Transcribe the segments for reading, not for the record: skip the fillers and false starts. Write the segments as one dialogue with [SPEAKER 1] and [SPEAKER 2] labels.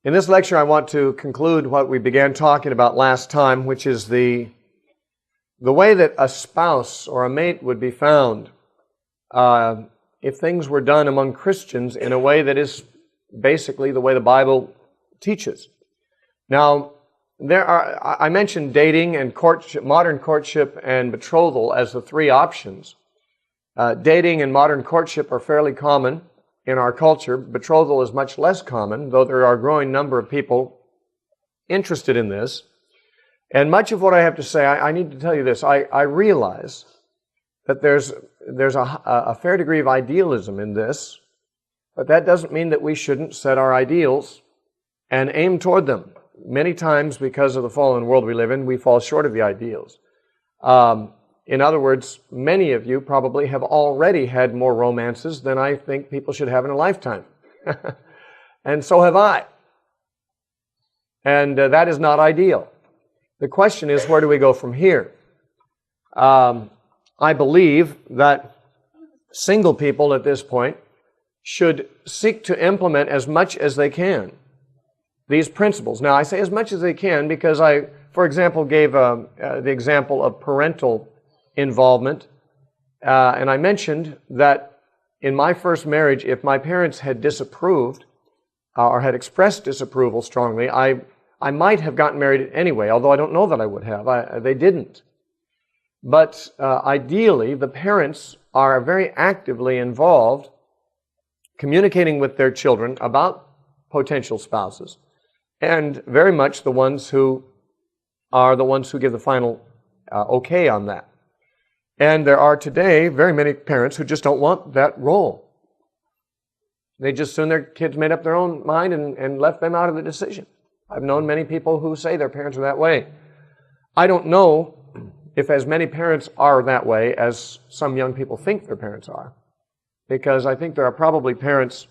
[SPEAKER 1] In this lecture, I want to conclude what we began talking about last time, which is the way that a spouse or a mate would be found if things were done among Christians in a way that is basically the way the Bible teaches. Now, I mentioned dating and courtship, modern courtship and betrothal as the three options. Dating and modern courtship are fairly common in our culture. Betrothal is much less common, though there are a growing number of people interested in this. And much of what I have to say, I need to tell you this. I realize that there's a fair degree of idealism in this, but that doesn't mean that we shouldn't set our ideals and aim toward them. Many times, because of the fallen world we live in, we fall short of the ideals. In other words, many of you probably have already had more romances than I think people should have in a lifetime. And so have I. And that is not ideal. The question is, where do we go from here? I believe that single people at this point should seek to implement as much as they can these principles. Now, I say as much as they can because I, for example, gave the example of parental involvement. And I mentioned that in my first marriage, if my parents had disapproved or had expressed disapproval strongly, I might have gotten married anyway, although I don't know that I would have. They didn't. But ideally, the parents are very actively involved, communicating with their children about potential spouses, and very much the ones who are the ones who give the final okay on that. And there are today very many parents who just don't want that role. They just soon their kids made up their own mind and left them out of the decision. I've known many people who say their parents are that way. I don't know if as many parents are that way as some young people think their parents are, because I think there are probably parents,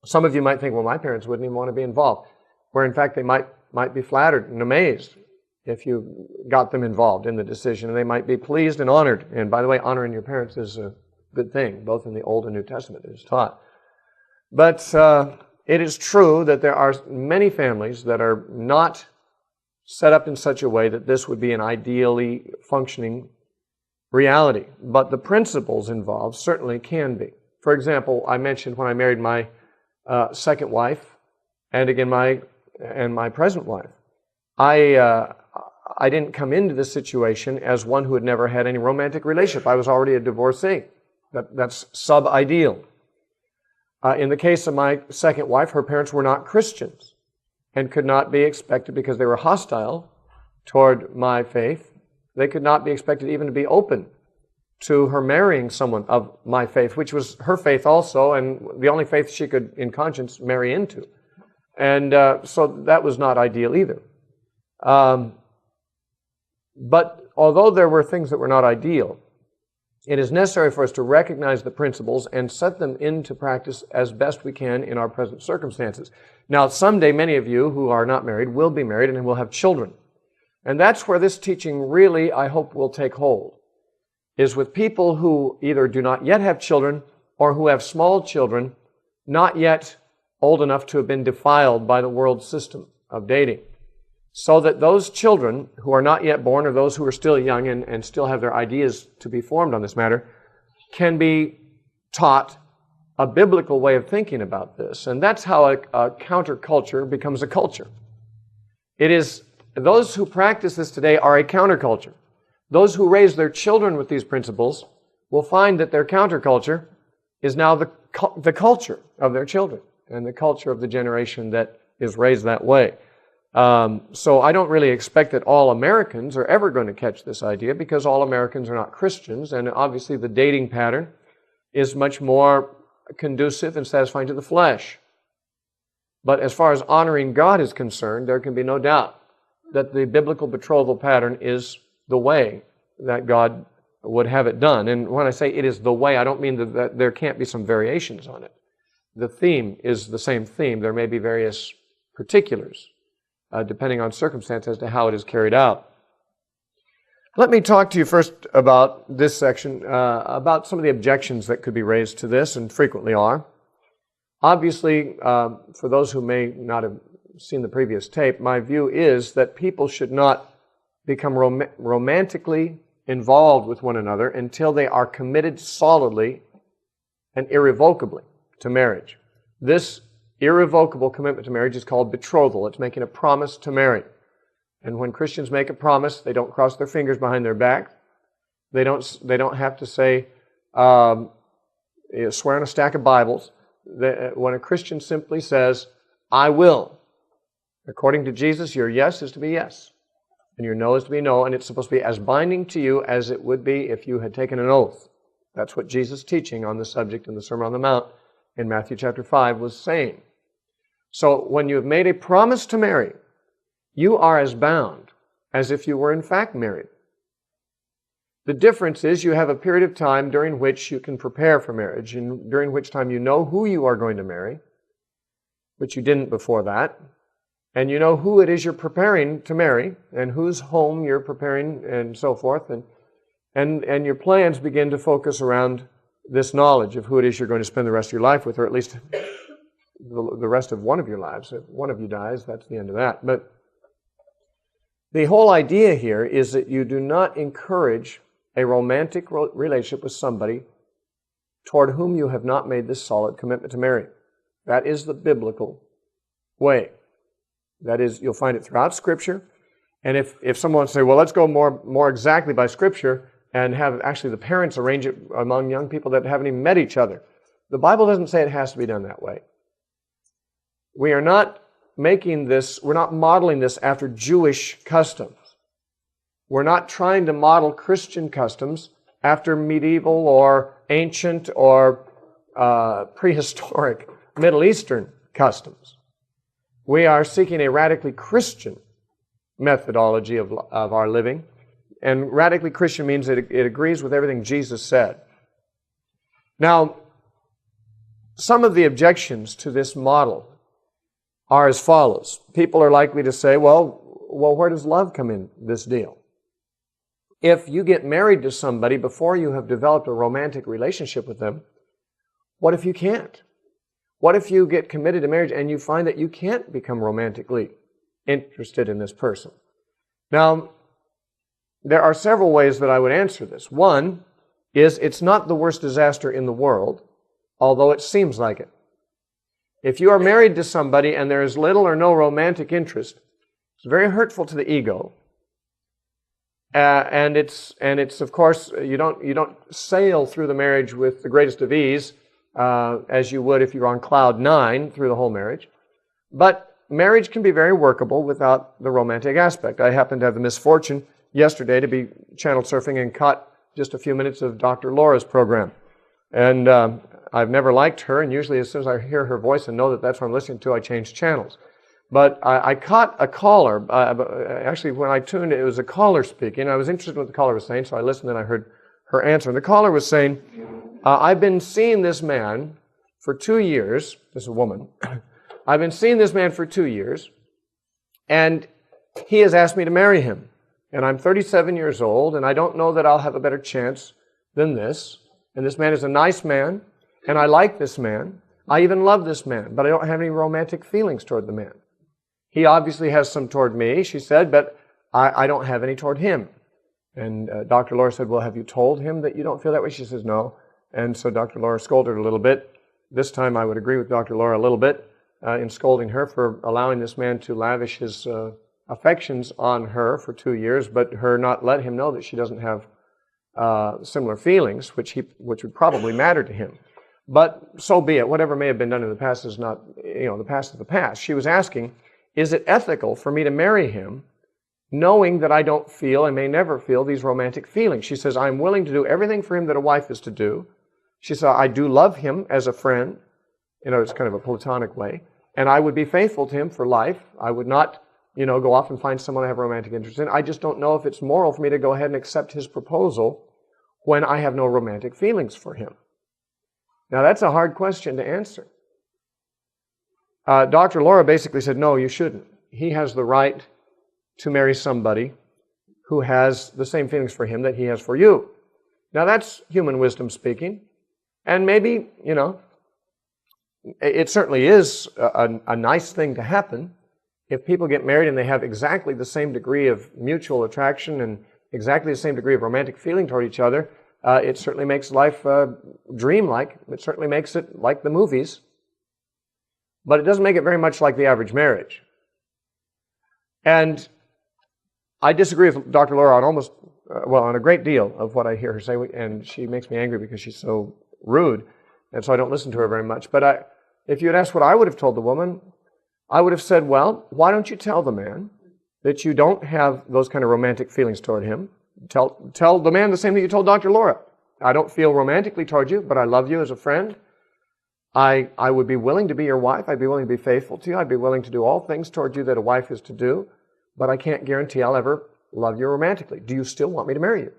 [SPEAKER 1] some of you might think, well, my parents wouldn't even want to be involved, where in fact they might be flattered and amazed if you got them involved in the decision, and they might be pleased and honored. And by the way, honoring your parents is a good thing, both in the Old and New Testament it is taught. But it is true that there are many families that are not set up in such a way that this would be an ideally functioning reality. But the principles involved certainly can be. For example, I mentioned when I married my second wife, and again my present wife, I didn't come into this situation as one who had never had any romantic relationship. I was already a divorcee. That's sub-ideal. In the case of my second wife, her parents were not Christians and could not be expected, because they were hostile toward my faith, they could not be expected even to be open to her marrying someone of my faith, which was her faith also, and the only faith she could, in conscience, marry into. And so that was not ideal either. But although there were things that were not ideal, it is necessary for us to recognize the principles and set them into practice as best we can in our present circumstances. Now, someday many of you who are not married will be married and will have children. And that's where this teaching really, I hope, will take hold, is with people who either do not yet have children or who have small children, not yet old enough to have been defiled by the world system of dating. So that those children who are not yet born, or those who are still young and still have their ideas to be formed on this matter, can be taught a biblical way of thinking about this. And that's how a counterculture becomes a culture. It is, those who practice this today are a counterculture. Those who raise their children with these principles will find that their counterculture is now the culture of their children and the culture of the generation that is raised that way. So I don't really expect that all Americans are ever going to catch this idea, because all Americans are not Christians, and obviously the dating pattern is much more conducive and satisfying to the flesh. But as far as honoring God is concerned, there can be no doubt that the biblical betrothal pattern is the way that God would have it done. And when I say it is the way, I don't mean that there can't be some variations on it. The theme is the same theme. There may be various particulars, depending on circumstance as to how it is carried out. Let me talk to you first about this section, about some of the objections that could be raised to this, and frequently are. Obviously, for those who may not have seen the previous tape, my view is that people should not become romantically involved with one another until they are committed solidly and irrevocably to marriage. This irrevocable commitment to marriage is called betrothal. It's making a promise to marry. And when Christians make a promise, they don't cross their fingers behind their back. They don't have to say, swear on a stack of Bibles. When a Christian simply says, I will, according to Jesus, your yes is to be yes, and your no is to be no, and it's supposed to be as binding to you as it would be if you had taken an oath. That's what Jesus' teaching on the subject in the Sermon on the Mount in Matthew chapter 5 was saying. So when you have made a promise to marry, you are as bound as if you were in fact married. The difference is you have a period of time during which you can prepare for marriage, and during which time you know who you are going to marry, which you didn't before that, and you know who it is you're preparing to marry, and whose home you're preparing, and so forth, and your plans begin to focus around this knowledge of who it is you're going to spend the rest of your life with, or at least the rest of one of your lives. If one of you dies, that's the end of that. But the whole idea here is that you do not encourage a romantic relationship with somebody toward whom you have not made this solid commitment to marry. That is the biblical way. That is, you'll find it throughout Scripture. And if someone wants to say, well, let's go more exactly by Scripture and have actually the parents arrange it among young people that haven't even met each other. The Bible doesn't say it has to be done that way. We are not we're not modeling this after Jewish customs. We're not trying to model Christian customs after medieval or ancient or prehistoric Middle Eastern customs. We are seeking a radically Christian methodology of our living. And radically Christian means that it agrees with everything Jesus said. Now, some of the objections to this model are as follows. People are likely to say, well, where does love come in this deal? If you get married to somebody before you have developed a romantic relationship with them, what if you can't? What if you get committed to marriage and you find that you can't become romantically interested in this person? Now, there are several ways that I would answer this. One is it's not the worst disaster in the world, although it seems like it. If you are married to somebody and there is little or no romantic interest, it's very hurtful to the ego. And it's of course, you don't sail through the marriage with the greatest of ease, as you would if you were on cloud 9 through the whole marriage. But marriage can be very workable without the romantic aspect. I happened to have the misfortune yesterday to be channel surfing and caught just a few minutes of Dr. Laura's program. And I've never liked her, and usually as soon as I hear her voice and know that that's what I'm listening to, I change channels. But I caught a caller. Actually, when I tuned, it was a caller speaking. I was interested in what the caller was saying, so I listened and I heard her answer. And the caller was saying, I've been seeing this man for 2 years. This is a woman. I've been seeing this man for 2 years, and he has asked me to marry him. And I'm 37 years old, and I don't know that I'll have a better chance than this. And this man is a nice man, and I like this man. I even love this man, but I don't have any romantic feelings toward the man. He obviously has some toward me, she said, but I don't have any toward him. And Dr. Laura said, well, have you told him that you don't feel that way? She says, no. And so Dr. Laura scolded her a little bit. This time I would agree with Dr. Laura a little bit in scolding her for allowing this man to lavish his affections on her for 2 years, but her not let him know that she doesn't have similar feelings, which would probably matter to him. But so be it. Whatever may have been done in the past is not, the past is the past. She was asking, is it ethical for me to marry him knowing that I don't feel and may never feel these romantic feelings? She says, I'm willing to do everything for him that a wife is to do. She said, I do love him as a friend. It's kind of a platonic way. And I would be faithful to him for life. I would not, go off and find someone I have a romantic interest in. I just don't know if it's moral for me to go ahead and accept his proposal when I have no romantic feelings for him. Now, that's a hard question to answer. Dr. Laura basically said, no, you shouldn't. He has the right to marry somebody who has the same feelings for him that he has for you. Now, that's human wisdom speaking. And maybe, it certainly is a nice thing to happen. if people get married and they have exactly the same degree of mutual attraction and exactly the same degree of romantic feeling toward each other, it certainly makes life dreamlike. It certainly makes it like the movies. But it doesn't make it very much like the average marriage. And I disagree with Dr. Laura on almost, on a great deal of what I hear her say, and she makes me angry because she's so rude, and so I don't listen to her very much. But if you had asked what I would have told the woman, I would have said, well, why don't you tell the man that you don't have those kind of romantic feelings toward him? Tell the man the same thing you told Dr. Laura. I don't feel romantically toward you, but I love you as a friend. I would be willing to be your wife. I'd be willing to be faithful to you. I'd be willing to do all things toward you that a wife is to do, but I can't guarantee I'll ever love you romantically. Do you still want me to marry you?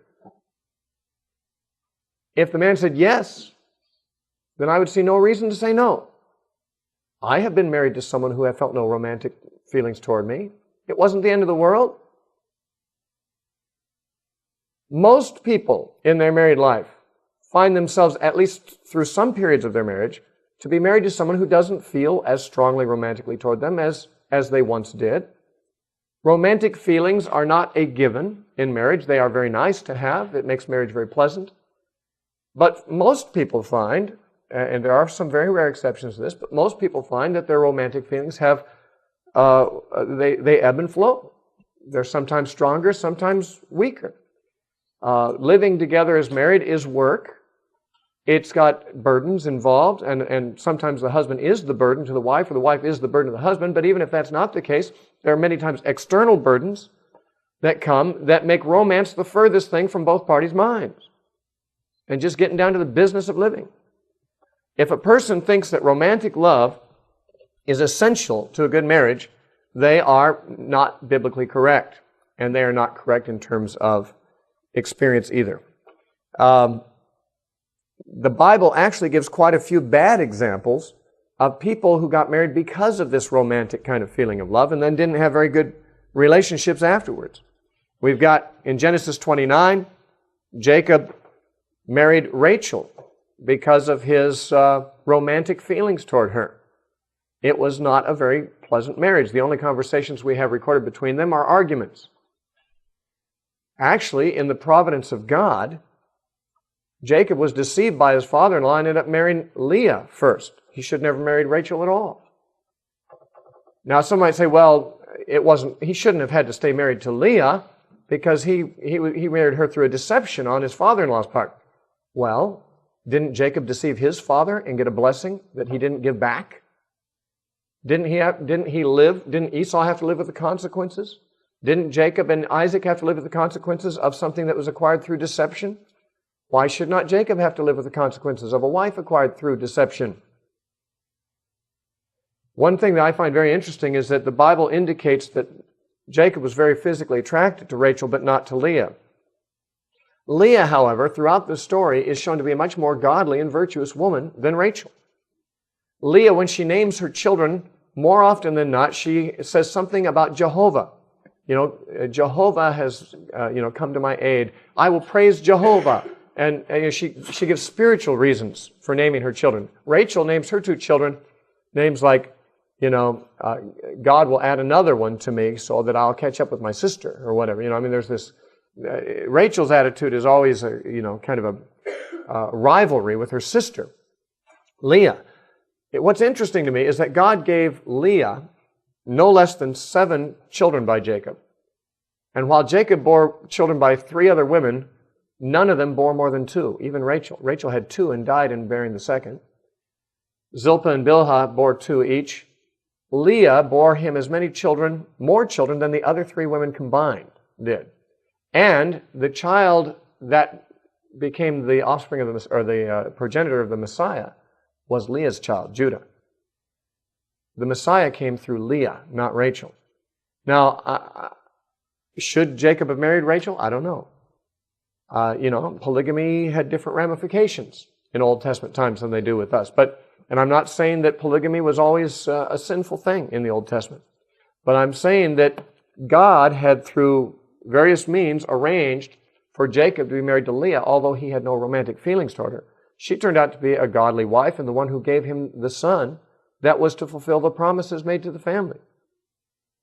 [SPEAKER 1] If the man said yes, then I would see no reason to say no. I have been married to someone who had felt no romantic feelings toward me. It wasn't the end of the world. Most people in their married life find themselves, at least through some periods of their marriage, to be married to someone who doesn't feel as strongly romantically toward them as they once did. Romantic feelings are not a given in marriage. They are very nice to have. It makes marriage very pleasant. But most people find, and there are some very rare exceptions to this, but most people find that their romantic feelings have, they ebb and flow. They're sometimes stronger, sometimes weaker. Living together as married is work. It's got burdens involved, and sometimes the husband is the burden to the wife, or the wife is the burden to the husband. But even if that's not the case, there are many times external burdens that come that make romance the furthest thing from both parties' minds. And just getting down to the business of living. If a person thinks that romantic love is essential to a good marriage, they are not biblically correct. And they are not correct in terms of experience either. The Bible actually gives quite a few bad examples of people who got married because of this romantic kind of feeling of love and then didn't have very good relationships afterwards. We've got in Genesis 29, Jacob married Rachel because of his romantic feelings toward her. It was not a very pleasant marriage. The only conversations we have recorded between them are arguments. Actually, in the providence of God, Jacob was deceived by his father-in-law and ended up marrying Leah first. He should never married Rachel at all. Now, some might say, well, he shouldn't have had to stay married to Leah because he married her through a deception on his father-in-law's part. Well, didn't Jacob deceive his father and get a blessing that he didn't give back? Didn't Esau have to live with the consequences? Didn't Jacob and Isaac have to live with the consequences of something that was acquired through deception? Why should not Jacob have to live with the consequences of a wife acquired through deception? One thing that I find very interesting is that the Bible indicates that Jacob was very physically attracted to Rachel, but not to Leah. Leah, however, throughout the story is shown to be a much more godly and virtuous woman than Rachel. Leah, when she names her children, more often than not, she says something about Jehovah. Jehovah has, come to my aid. I will praise Jehovah. And she gives spiritual reasons for naming her children. Rachel names her two children names like, God will add another one to me so that I'll catch up with my sister or whatever. There's this, Rachel's attitude is always kind of a rivalry with her sister, Leah. What's interesting to me is that God gave Leah no less than 7 children by Jacob. And while Jacob bore children by 3 other women, none of them bore more than 2, even Rachel. Rachel had 2 and died in bearing the second. Zilpah and Bilhah bore 2 each. Leah bore him as many children, more children than the other 3 women combined did. And the child that became the offspring of the progenitor of the Messiah was Leah's child, Judah. The Messiah came through Leah, not Rachel. Now, should Jacob have married Rachel? I don't know. Polygamy had different ramifications in Old Testament times than they do with us. And I'm not saying that polygamy was always a sinful thing in the Old Testament. But I'm saying that God had, through various means, arranged for Jacob to be married to Leah, although he had no romantic feelings toward her. She turned out to be a godly wife and the one who gave him the son that was to fulfill the promises made to the family.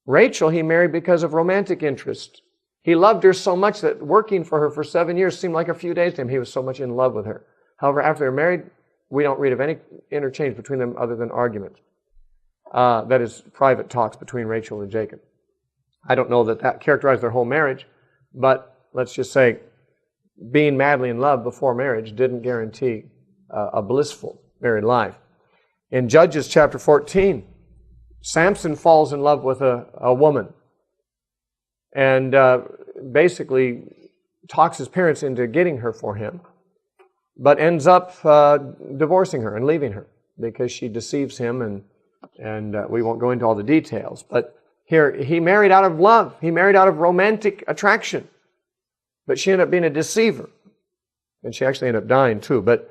[SPEAKER 1] Rachel he married because of romantic interest. He loved her so much that working for her for 7 years seemed like a few days to him. He was so much in love with her. However, after they're married, we don't read of any interchange between them other than arguments. That is, private talks between Rachel and Jacob. I don't know that characterized their whole marriage, but let's just say being madly in love before marriage didn't guarantee a blissful married life. In Judges chapter 14, Samson falls in love with a woman and basically talks his parents into getting her for him, but ends up divorcing her and leaving her because she deceives him, and we won't go into all the details. But here, he married out of love. He married out of romantic attraction. But she ended up being a deceiver. And she actually ended up dying too. But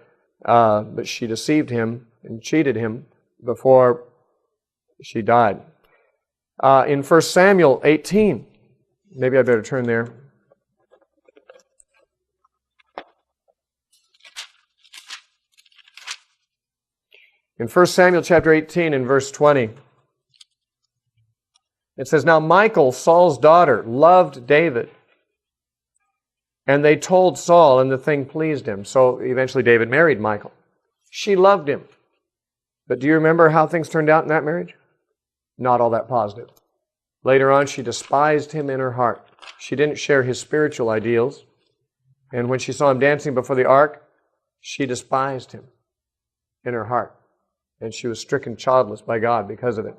[SPEAKER 1] she deceived him and cheated him before she died. In 1 Samuel 18, maybe I better turn there. In 1 Samuel chapter 18 and verse 20, it says, "Now Michal, Saul's daughter, loved David. And they told Saul, and the thing pleased him." So eventually David married Michal. She loved him. But do you remember how things turned out in that marriage? Not all that positive. Later on, she despised him in her heart. She didn't share his spiritual ideals. And when she saw him dancing before the ark, she despised him in her heart. And she was stricken childless by God because of it.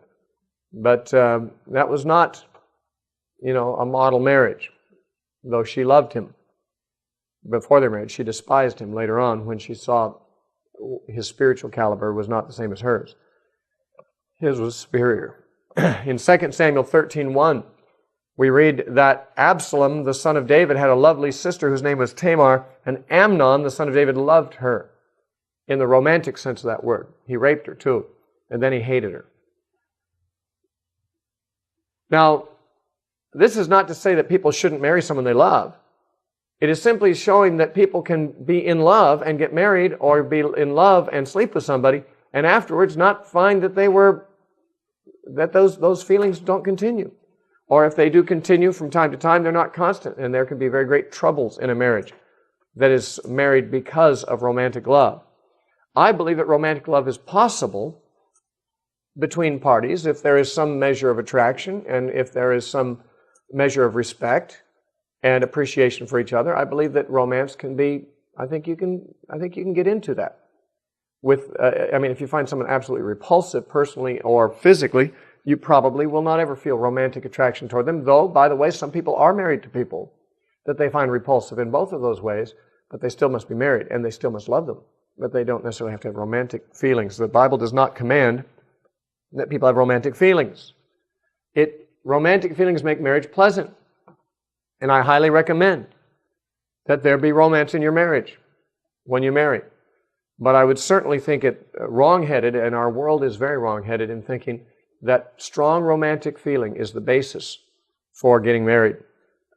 [SPEAKER 1] But that was not, a model marriage. Though she loved him before their marriage, she despised him later on when she saw his spiritual caliber was not the same as hers. His was superior. In 2 Samuel 13:1, we read that Absalom, the son of David, had a lovely sister whose name was Tamar, and Amnon, the son of David, loved her. In the romantic sense of that word. He raped her too, and then he hated her. Now, this is not to say that people shouldn't marry someone they love. It is simply showing that people can be in love and get married, or be in love and sleep with somebody, and afterwards not find that those feelings don't continue. Or if they do continue from time to time, they're not constant, and there can be very great troubles in a marriage that is married because of romantic love. I believe that romantic love is possible between parties if there is some measure of attraction and if there is some measure of respect and appreciation for each other. I believe that romance can be, I think you can get into that. If you find someone absolutely repulsive personally or physically, you probably will not ever feel romantic attraction toward them. Though, by the way, some people are married to people that they find repulsive in both of those ways, but they still must be married and they still must love them. But they don't necessarily have to have romantic feelings. The Bible does not command that people have romantic feelings. Romantic feelings make marriage pleasant. And I highly recommend that there be romance in your marriage when you marry. But I would certainly think it wrong-headed, and our world is very wrong-headed in thinking that strong romantic feeling is the basis for getting married.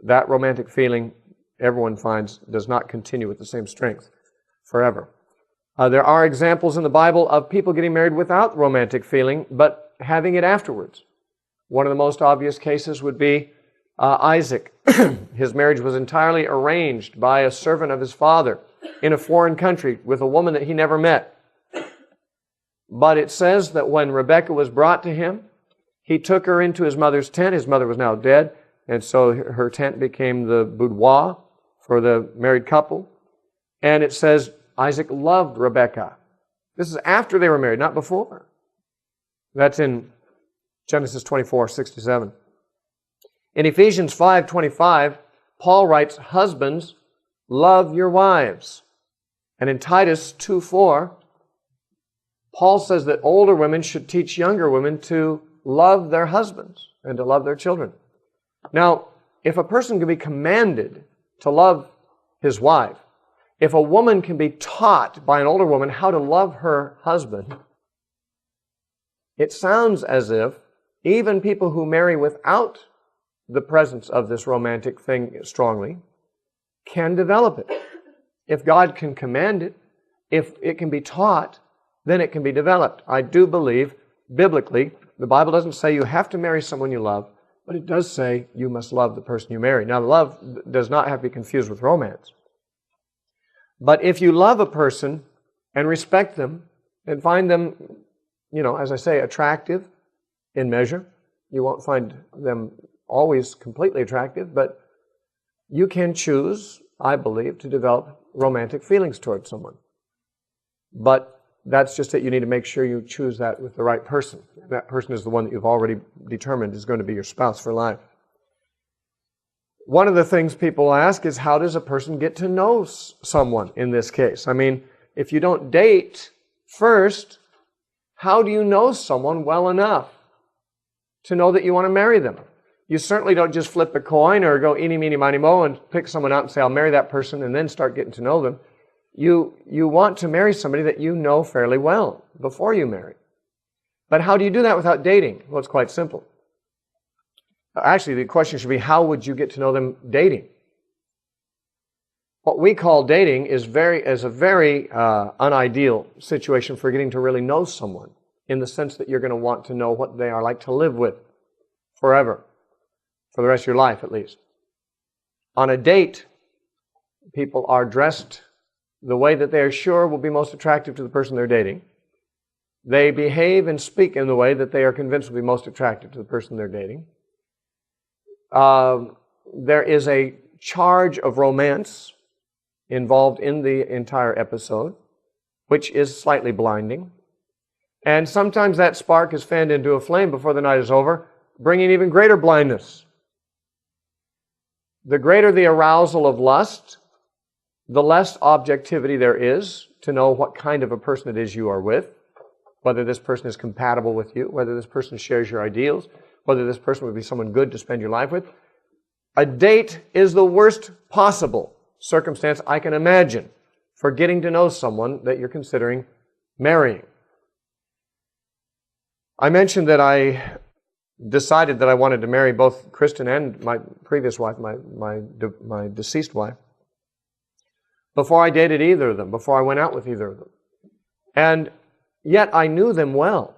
[SPEAKER 1] That romantic feeling, everyone finds, does not continue with the same strength forever. There are examples in the Bible of people getting married without romantic feeling, but having it afterwards. One of the most obvious cases would be Isaac. His marriage was entirely arranged by a servant of his father in a foreign country with a woman that he never met. But it says that when Rebekah was brought to him, he took her into his mother's tent. His mother was now dead, and so her tent became the boudoir for the married couple. And it says Isaac loved Rebekah. This is after they were married, not before. That's in Genesis 24:6-7. In Ephesians 5:25, Paul writes, "Husbands, love your wives." And in Titus 2:4, Paul says that older women should teach younger women to love their husbands and to love their children. Now, if a person can be commanded to love his wife, if a woman can be taught by an older woman how to love her husband, it sounds as if even people who marry without the presence of this romantic thing strongly can develop it. If God can command it, if it can be taught, then it can be developed. I do believe, biblically, the Bible doesn't say you have to marry someone you love, But it does say you must love the person you marry. Now, love does not have to be confused with romance. But if you love a person and respect them and find them, as I say, attractive in measure, you won't find them always completely attractive, but you can choose, I believe, to develop romantic feelings towards someone. But that's just that you need to make sure you choose that with the right person. That person is the one that you've already determined is going to be your spouse for life. One of the things people ask is, how does a person get to know someone in this case? I mean, if you don't date first, how do you know someone well enough to know that you want to marry them? You certainly don't just flip a coin or go eeny, meeny, miny, moe and pick someone out and say, I'll marry that person, and then start getting to know them. You want to marry somebody that you know fairly well before you marry. But how do you do that without dating? Well, it's quite simple. Actually, the question should be, how would you get to know them dating? What we call dating is a very unideal situation for getting to really know someone, in the sense that you're going to want to know what they are like to live with forever, for the rest of your life at least. On a date, people are dressed the way that they are sure will be most attractive to the person they're dating. They behave and speak in the way that they are convinced will be most attractive to the person they're dating. There is a charge of romance involved in the entire episode, which is slightly blinding. And sometimes that spark is fanned into a flame before the night is over, bringing even greater blindness. The greater the arousal of lust, the less objectivity there is to know what kind of a person it is you are with, whether this person is compatible with you, whether this person shares your ideals, whether this person would be someone good to spend your life with. A date is the worst possible circumstance I can imagine for getting to know someone that you're considering marrying. I mentioned that I decided that I wanted to marry both Kristen and my previous wife, my deceased wife, before I dated either of them, before I went out with either of them. And yet I knew them well.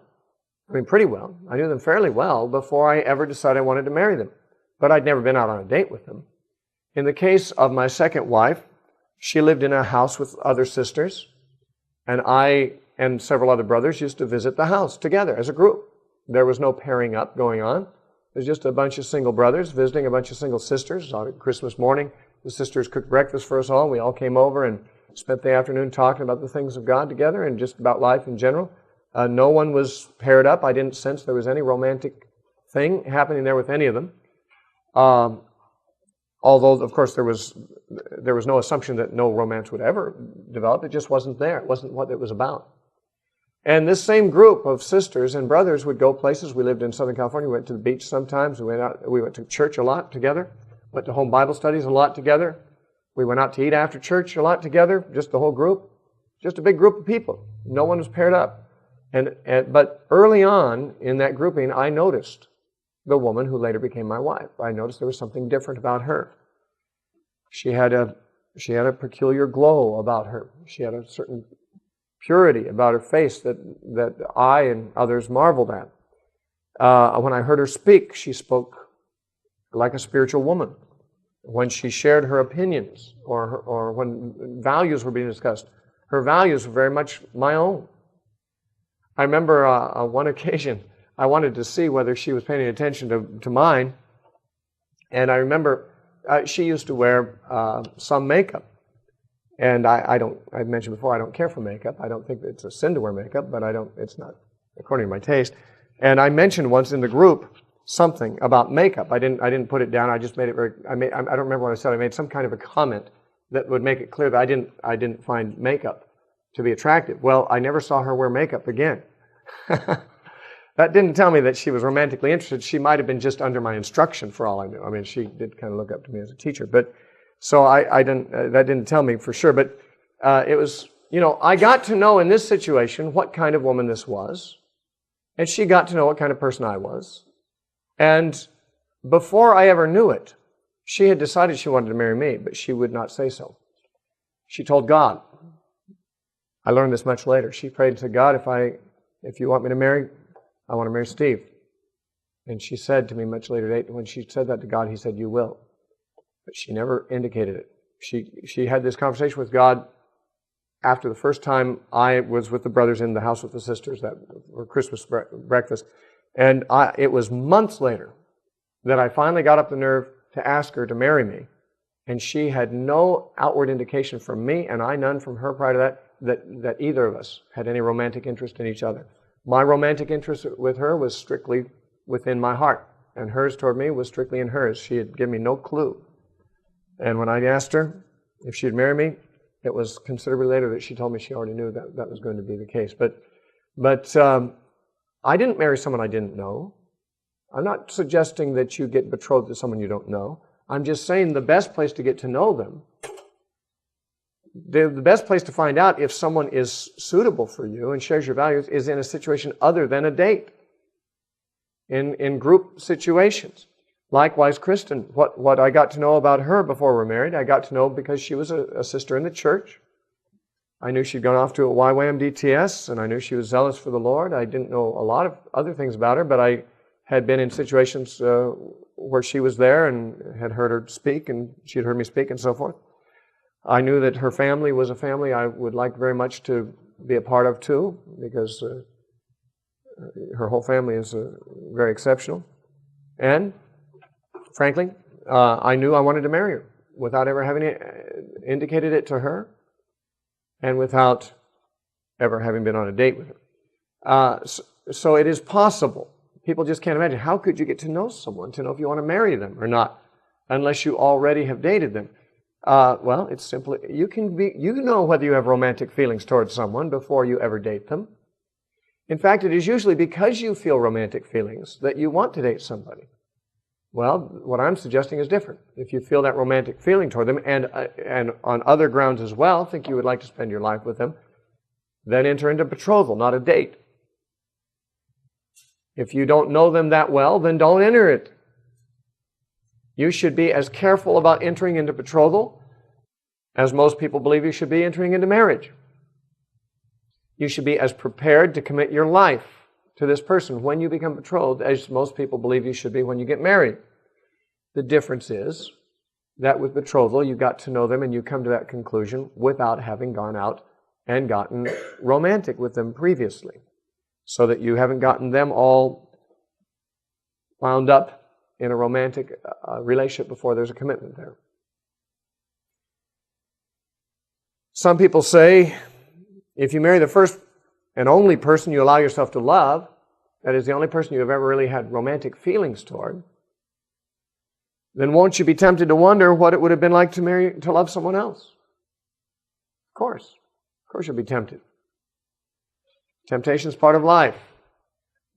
[SPEAKER 1] I mean, pretty well. I knew them fairly well before I ever decided I wanted to marry them. But I'd never been out on a date with them. In the case of my second wife, she lived in a house with other sisters, and I and several other brothers used to visit the house together as a group. There was no pairing up going on. It was just a bunch of single brothers visiting a bunch of single sisters. On Christmas morning, the sisters cooked breakfast for us all. We all came over and spent the afternoon talking about the things of God together and just about life in general. No one was paired up. I didn't sense there was any romantic thing happening there with any of them. Although, of course, there was no assumption that no romance would ever develop. It just wasn't there. It wasn't what it was about. And this same group of sisters and brothers would go places. We lived in Southern California. We went to the beach sometimes. We went to church a lot together. Went to home Bible studies a lot together. We went out to eat after church a lot together, just the whole group. Just a big group of people. No one was paired up. But early on in that grouping, I noticed the woman who later became my wife. I noticed there was something different about her. She had a peculiar glow about her. She had a certain purity about her face that I and others marveled at. When I heard her speak, she spoke like a spiritual woman. When she shared her opinions or when values were being discussed, her values were very much my own. I remember on one occasion, I wanted to see whether she was paying attention to mine, and I remember she used to wear some makeup. And I mentioned before, I don't care for makeup. I don't think it's a sin to wear makeup, but it's not according to my taste. And I mentioned once in the group something about makeup. I didn't put it down. I just made it I don't remember what I said. I made some kind of a comment that would make it clear that I didn't find makeup to be attractive. Well, I never saw her wear makeup again. That didn't tell me that she was romantically interested. She might have been just under my instruction for all I knew. I mean, she did kind of look up to me as a teacher, but so I didn't. That didn't tell me for sure. But it was, I got to know in this situation what kind of woman this was, and she got to know what kind of person I was. And before I ever knew it, she had decided she wanted to marry me, but she would not say so. She told God. I learned this much later. She prayed to God, if you want me to marry, I want to marry Steve. And she said to me much later date, when she said that to God, He said, "You will." But she never indicated it. She had this conversation with God after the first time I was with the brothers in the house with the sisters that for Christmas breakfast. And it was months later that I finally got up the nerve to ask her to marry me. And she had no outward indication from me, and I none from her prior to that either of us had any romantic interest in each other. My romantic interest with her was strictly within my heart, and hers toward me was strictly in hers. She had given me no clue. And when I asked her if she'd marry me, it was considerably later that she told me she already knew that was going to be the case. But I didn't marry someone I didn't know. I'm not suggesting that you get betrothed to someone you don't know. I'm just saying the best place to get to know them, the best place to find out if someone is suitable for you and shares your values is in a situation other than a date, in group situations. Likewise, Kristen, what I got to know about her before we were married, I got to know because she was a sister in the church. I knew she'd gone off to a YWAM DTS, and I knew she was zealous for the Lord. I didn't know a lot of other things about her, but I had been in situations where she was there and had heard her speak, and she had heard me speak and so forth. I knew that her family was a family I would like very much to be a part of too, because her whole family is very exceptional. And frankly, I knew I wanted to marry her without ever having indicated it to her and without ever having been on a date with her. So it is possible. People just can't imagine. How could you get to know someone to know if you want to marry them or not unless you already have dated them? Well, it's simply, you know whether you have romantic feelings towards someone before you ever date them. In fact, it is usually because you feel romantic feelings that you want to date somebody. Well, what I'm suggesting is different. If you feel that romantic feeling toward them and on other grounds as well, think you would like to spend your life with them, then enter into betrothal, not a date. If you don't know them that well, then don't enter it. You should be as careful about entering into betrothal as most people believe you should be entering into marriage. You should be as prepared to commit your life to this person when you become betrothed as most people believe you should be when you get married. The difference is that with betrothal, you got to know them and you come to that conclusion without having gone out and gotten romantic with them previously, so that you haven't gotten them all wound up in a romantic relationship before there's a commitment there. Some people say, if you marry the first and only person you allow yourself to love, that is the only person you have ever really had romantic feelings toward, then won't you be tempted to wonder what it would have been like to love someone else? Of course you'll be tempted. Temptation is part of life.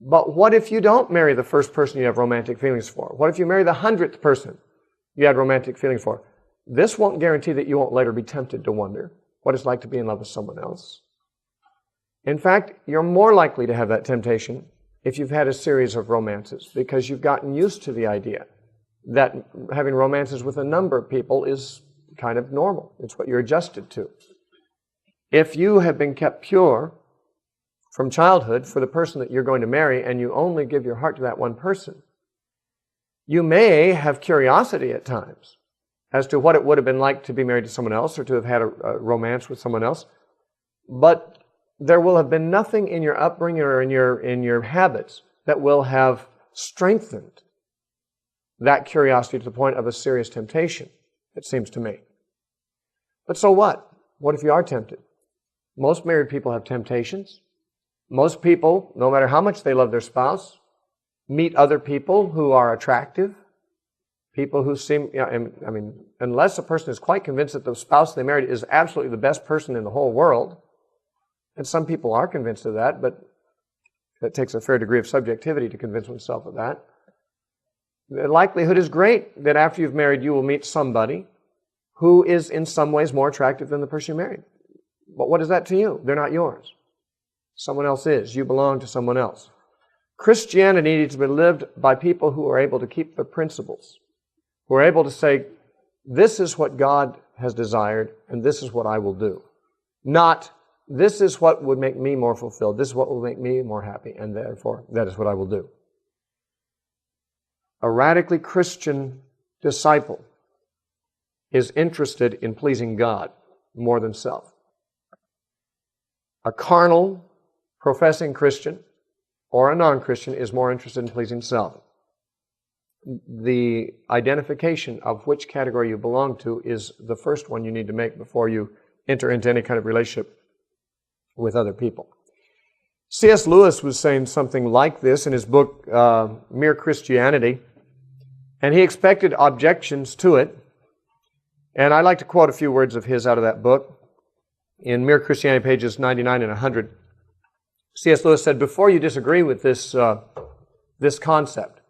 [SPEAKER 1] But what if you don't marry the first person you have romantic feelings for? What if you marry the 100th person you had romantic feelings for? This won't guarantee that you won't later be tempted to wonder what it's like to be in love with someone else. In fact, you're more likely to have that temptation if you've had a series of romances, because you've gotten used to the idea that having romances with a number of people is kind of normal. It's what you're adjusted to. If you have been kept pure from childhood for the person that you're going to marry, and you only give your heart to that one person, you may have curiosity at times as to what it would have been like to be married to someone else or to have had a romance with someone else. But there will have been nothing in your upbringing or in your habits that will have strengthened that curiosity to the point of a serious temptation, it seems to me. But so what? What if you are tempted? Most married people have temptations. Most people, no matter how much they love their spouse, meet other people who are attractive, people who seem, unless a person is quite convinced that the spouse they married is absolutely the best person in the whole world, and some people are convinced of that, but it takes a fair degree of subjectivity to convince oneself of that. The likelihood is great that after you've married, you will meet somebody who is in some ways more attractive than the person you married. But what is that to you? They're not yours. Someone else is. You belong to someone else. Christianity needs to be lived by people who are able to keep the principles, who are able to say, this is what God has desired, and this is what I will do. Not, this is what would make me more fulfilled, this is what will make me more happy, and therefore that is what I will do. A radically Christian disciple is interested in pleasing God more than self. A carnal, professing Christian or a non-Christian is more interested in pleasing self. The identification of which category you belong to is the first one you need to make before you enter into any kind of relationship with other people. C.S. Lewis was saying something like this in his book, Mere Christianity, and he expected objections to it. And I'd like to quote a few words of his out of that book. In Mere Christianity, pages 99 and 100, C.S. Lewis said, before you disagree with this concept,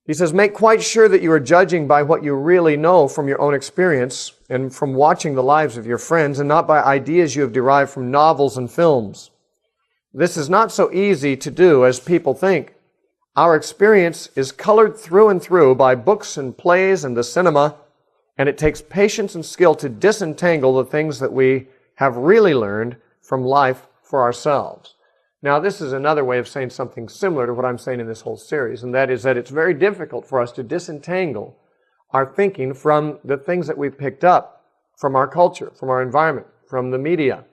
[SPEAKER 1] he says, make quite sure that you are judging by what you really know from your own experience and from watching the lives of your friends, and not by ideas you have derived from novels and films. This is not so easy to do as people think. Our experience is colored through and through by books and plays and the cinema, and it takes patience and skill to disentangle the things that we have really learned from life for ourselves. Now, this is another way of saying something similar to what I'm saying in this whole series, and that is that it's very difficult for us to disentangle our thinking from the things that we've picked up from our culture, from our environment, from the media.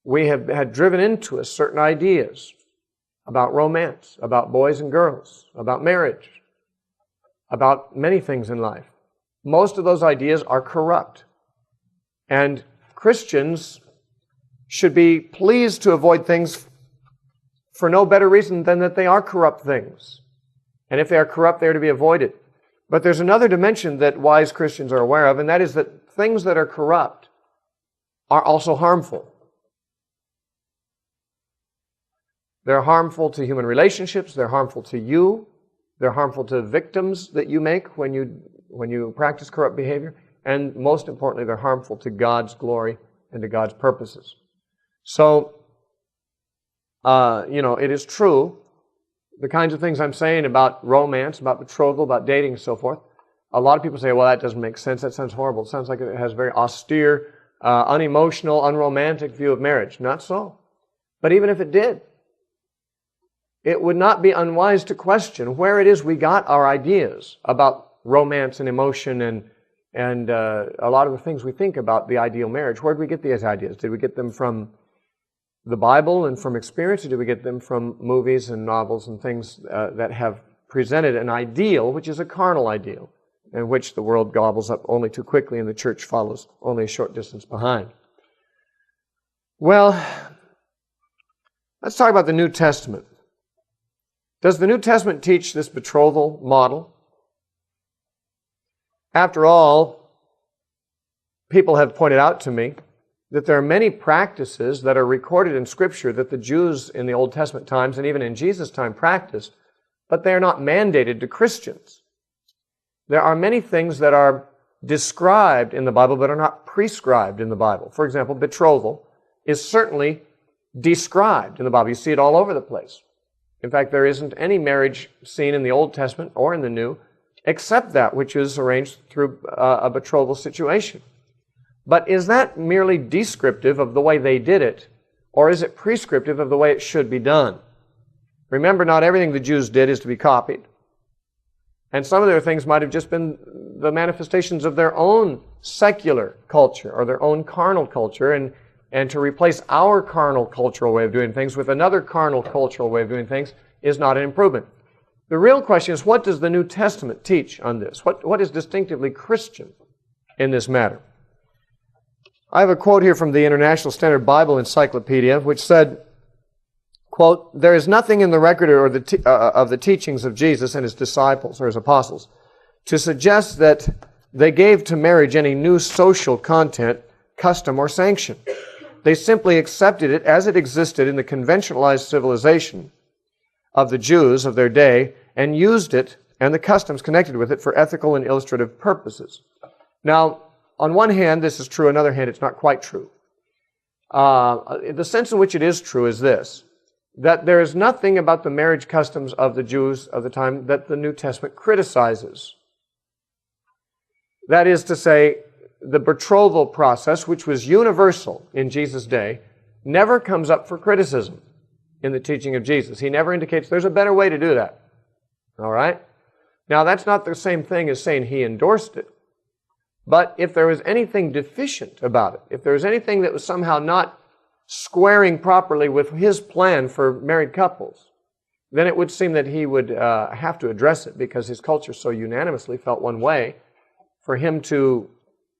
[SPEAKER 1] We have had driven into us certain ideas about romance, about boys and girls, about marriage, about many things in life. Most of those ideas are corrupt. And Christians should be pleased to avoid things for no better reason than that they are corrupt things. And if they are corrupt, they are to be avoided. But there's another dimension that wise Christians are aware of, and that is that things that are corrupt are also harmful. They're harmful to human relationships, they're harmful to you, they're harmful to victims that you make when you practice corrupt behavior, and most importantly, they're harmful to God's glory and to God's purposes. So, it is true, the kinds of things I'm saying about romance, about betrothal, about dating and so forth, a lot of people say, well, that doesn't make sense, that sounds horrible. It sounds like it has a very austere, unemotional, unromantic view of marriage. Not so. But even if it did, it would not be unwise to question where it is we got our ideas about romance and emotion and a lot of the things we think about the ideal marriage. Where did we get these ideas? Did we get them from the Bible and from experience, or did we get them from movies and novels and things that have presented an ideal, which is a carnal ideal, and which the world gobbles up only too quickly and the church follows only a short distance behind? Well, let's talk about the New Testament. Does the New Testament teach this betrothal model? After all, people have pointed out to me that there are many practices that are recorded in Scripture that the Jews in the Old Testament times and even in Jesus' time practiced, but they are not mandated to Christians. There are many things that are described in the Bible but are not prescribed in the Bible. For example, betrothal is certainly described in the Bible. You see it all over the place. In fact, there isn't any marriage scene in the Old Testament or in the New except that which is arranged through a betrothal situation. But is that merely descriptive of the way they did it, or is it prescriptive of the way it should be done? Remember, not everything the Jews did is to be copied. And some of their things might have just been the manifestations of their own secular culture or their own carnal culture, and to replace our carnal cultural way of doing things with another carnal cultural way of doing things is not an improvement. The real question is, what does the New Testament teach on this? What is distinctively Christian in this matter? I have a quote here from the International Standard Bible Encyclopedia, which said, quote, "There is nothing in the record of the teachings of Jesus and his disciples or his apostles to suggest that they gave to marriage any new social content, custom, or sanction. They simply accepted it as it existed in the conventionalized civilization of the Jews of their day and used it and the customs connected with it for ethical and illustrative purposes." Now, on one hand, this is true. On the other hand, it's not quite true. The sense in which it is true is this, that there is nothing about the marriage customs of the Jews of the time that the New Testament criticizes. That is to say, the betrothal process, which was universal in Jesus' day, never comes up for criticism in the teaching of Jesus. He never indicates there's a better way to do that. All right? Now, that's not the same thing as saying he endorsed it. But if there was anything deficient about it, if there was anything that was somehow not squaring properly with his plan for married couples, then it would seem that he would have to address it, because his culture so unanimously felt one way. For him to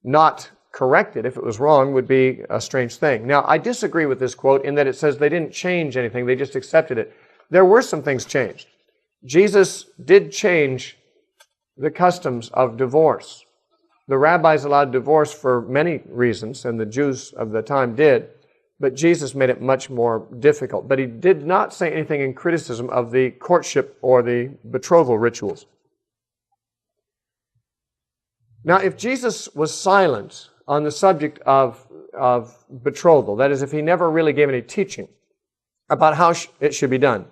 [SPEAKER 1] not correct it if it was wrong would be a strange thing. Now, I disagree with this quote in that it says they didn't change anything, they just accepted it. There were some things changed. Jesus did change the customs of divorce. The rabbis allowed divorce for many reasons, and the Jews of the time did, but Jesus made it much more difficult. But he did not say anything in criticism of the courtship or the betrothal rituals. Now, if Jesus was silent on the subject of betrothal, that is, if he never really gave any teaching about how it should be done,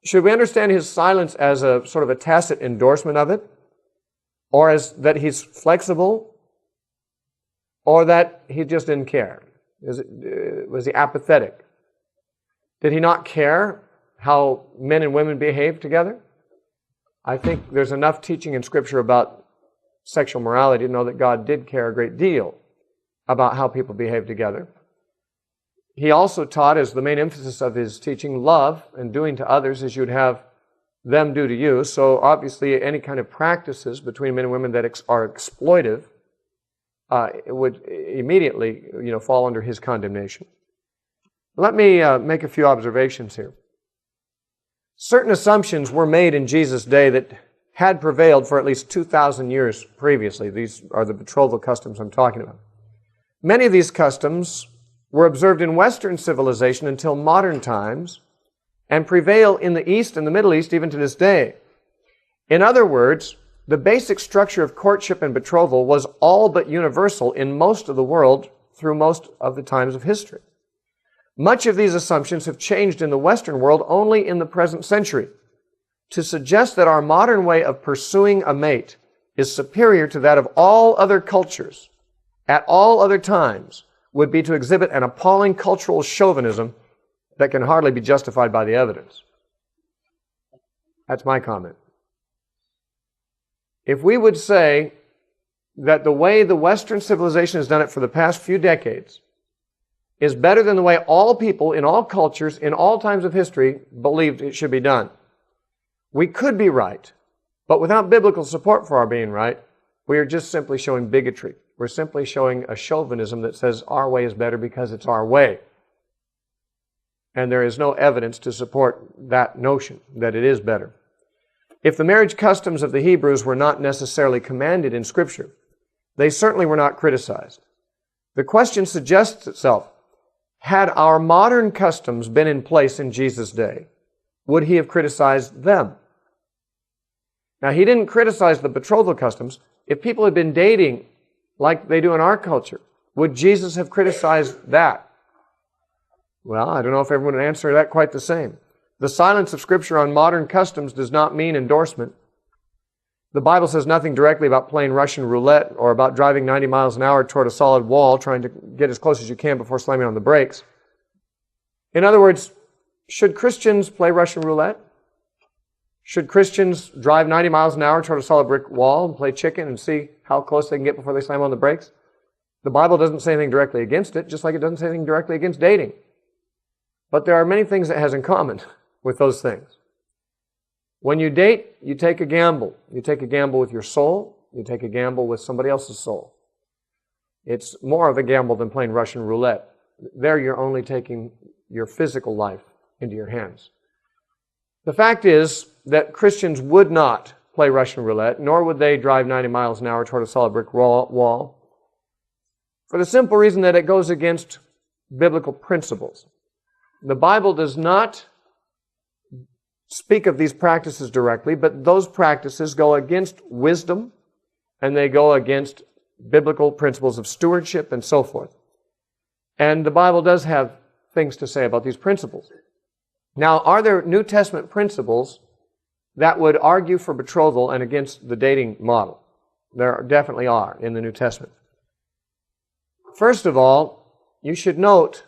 [SPEAKER 1] should we understand his silence as a sort of a tacit endorsement of it? Or as that he's flexible? Or that he just didn't care? Was he apathetic? Did he not care how men and women behave together? I think there's enough teaching in Scripture about sexual morality to know that God did care a great deal about how people behave together. He also taught, as the main emphasis of his teaching, love and doing to others as you'd have them do to you. So obviously any kind of practices between men and women that are exploitive it would immediately fall under his condemnation. Let me make a few observations here. Certain assumptions were made in Jesus' day that had prevailed for at least 2,000 years previously. These are the betrothal customs I'm talking about. Many of these customs were observed in Western civilization until modern times and prevail in the East and the Middle East even to this day. In other words, the basic structure of courtship and betrothal was all but universal in most of the world through most of the times of history. Much of these assumptions have changed in the Western world only in the present century. To suggest that our modern way of pursuing a mate is superior to that of all other cultures at all other times would be to exhibit an appalling cultural chauvinism that can hardly be justified by the evidence. That's my comment. If we would say that the way the Western civilization has done it for the past few decades is better than the way all people in all cultures in all times of history believed it should be done, we could be right, but without biblical support for our being right, we are just simply showing bigotry. We're simply showing a chauvinism that says our way is better because it's our way. And there is no evidence to support that notion, that it is better. If the marriage customs of the Hebrews were not necessarily commanded in Scripture, they certainly were not criticized. The question suggests itself, had our modern customs been in place in Jesus' day, would he have criticized them? Now, he didn't criticize the betrothal customs. If people had been dating like they do in our culture, would Jesus have criticized that? Well, I don't know if everyone would answer that quite the same. The silence of Scripture on modern customs does not mean endorsement. The Bible says nothing directly about playing Russian roulette or about driving 90 miles an hour toward a solid wall, trying to get as close as you can before slamming on the brakes. In other words, should Christians play Russian roulette? Should Christians drive 90 miles an hour toward a solid brick wall and play chicken and see how close they can get before they slam on the brakes? The Bible doesn't say anything directly against it, just like it doesn't say anything directly against dating. But there are many things it has in common with those things. When you date, you take a gamble. You take a gamble with your soul. You take a gamble with somebody else's soul. It's more of a gamble than playing Russian roulette. There you're only taking your physical life into your hands. The fact is that Christians would not play Russian roulette, nor would they drive 90 miles an hour toward a solid brick wall, for the simple reason that it goes against biblical principles. The Bible does not speak of these practices directly, but those practices go against wisdom, and they go against biblical principles of stewardship and so forth. And the Bible does have things to say about these principles. Now, are there New Testament principles that would argue for betrothal and against the dating model? There definitely are in the New Testament. First of all, you should note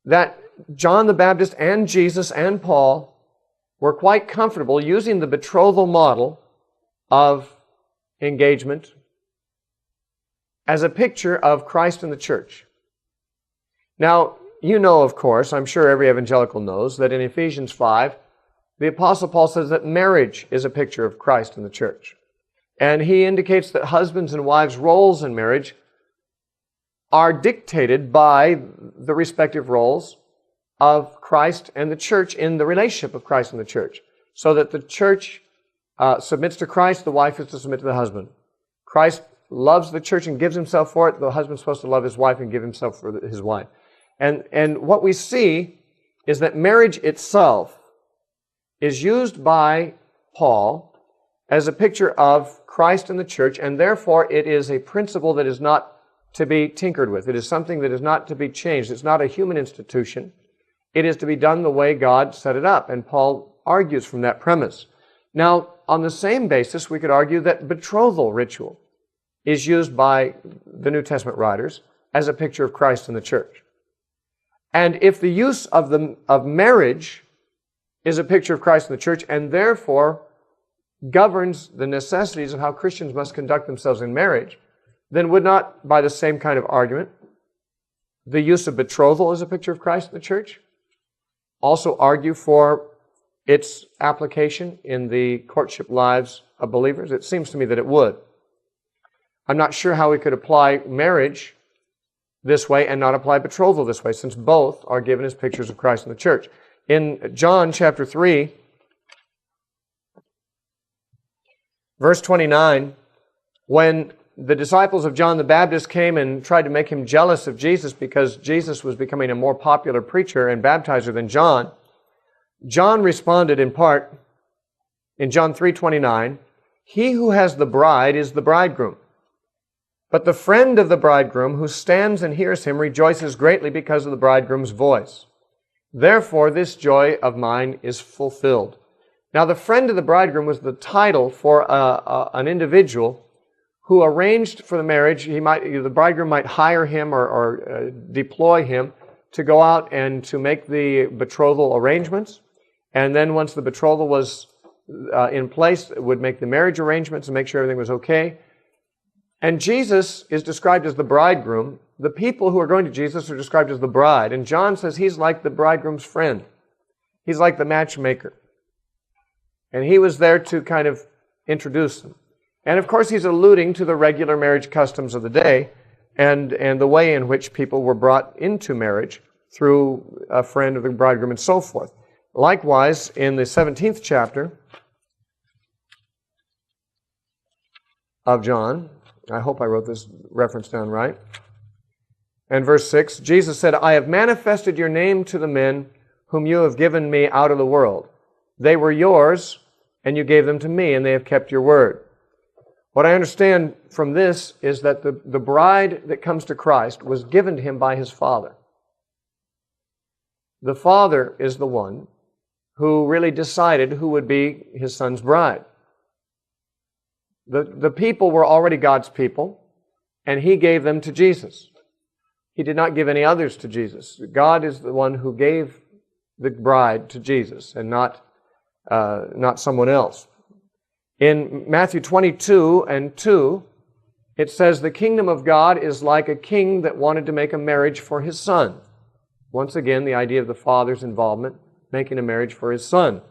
[SPEAKER 1] that John the Baptist and Jesus and Paul were quite comfortable using the betrothal model of engagement as a picture of Christ and the church. Now, you know, of course, I'm sure every evangelical knows, that in Ephesians 5, the Apostle Paul says that marriage is a picture of Christ and the church. And he indicates that husbands and wives' roles in marriage are dictated by the respective roles of Christ and the church in the relationship of Christ and the church. So that the church submits to Christ, the wife is to submit to the husband. Christ loves the church and gives himself for it. The husband's supposed to love his wife and give himself for his wife. And what we see is that marriage itself is used by Paul as a picture of Christ and the church, and therefore it is a principle that is not to be tinkered with. It is something that is not to be changed. It's not a human institution. It is to be done the way God set it up, and Paul argues from that premise. Now, on the same basis, we could argue that betrothal ritual is used by the New Testament writers as a picture of Christ and the church. And if the use of marriage is a picture of Christ and the church, and therefore governs the necessities of how Christians must conduct themselves in marriage, then would not, by the same kind of argument, the use of betrothal as a picture of Christ and the church also argue for its application in the courtship lives of believers? It seems to me that it would. I'm not sure how we could apply marriage this way and not apply betrothal this way, since both are given as pictures of Christ and the church. In John chapter 3, verse 29, when the disciples of John the Baptist came and tried to make him jealous of Jesus because Jesus was becoming a more popular preacher and baptizer than John, John responded in part in John 3:29, "He who has the bride is the bridegroom. But the friend of the bridegroom who stands and hears him rejoices greatly because of the bridegroom's voice. Therefore this joy of mine is fulfilled." Now the friend of the bridegroom was the title for an individual who arranged for the marriage. The bridegroom might hire him or deploy him to go out and to make the betrothal arrangements. And then once the betrothal was in place, would make the marriage arrangements and make sure everything was okay. And Jesus is described as the bridegroom. The people who are going to Jesus are described as the bride. And John says he's like the bridegroom's friend. He's like the matchmaker. And he was there to kind of introduce them. And of course he's alluding to the regular marriage customs of the day and the way in which people were brought into marriage through a friend of the bridegroom and so forth. Likewise, in the 17th chapter of John, I hope I wrote this reference down right, and verse 6, Jesus said, "I have manifested your name to the men whom you have given me out of the world. They were yours, and you gave them to me, and they have kept your word." What I understand from this is that the bride that comes to Christ was given to him by his Father. The Father is the one who really decided who would be his Son's bride. The people were already God's people, and he gave them to Jesus. He did not give any others to Jesus. God is the one who gave the bride to Jesus, and not someone else. In Matthew 22:2, it says, "The kingdom of God is like a king that wanted to make a marriage for his son." Once again, the idea of the Father's involvement, making a marriage for his son,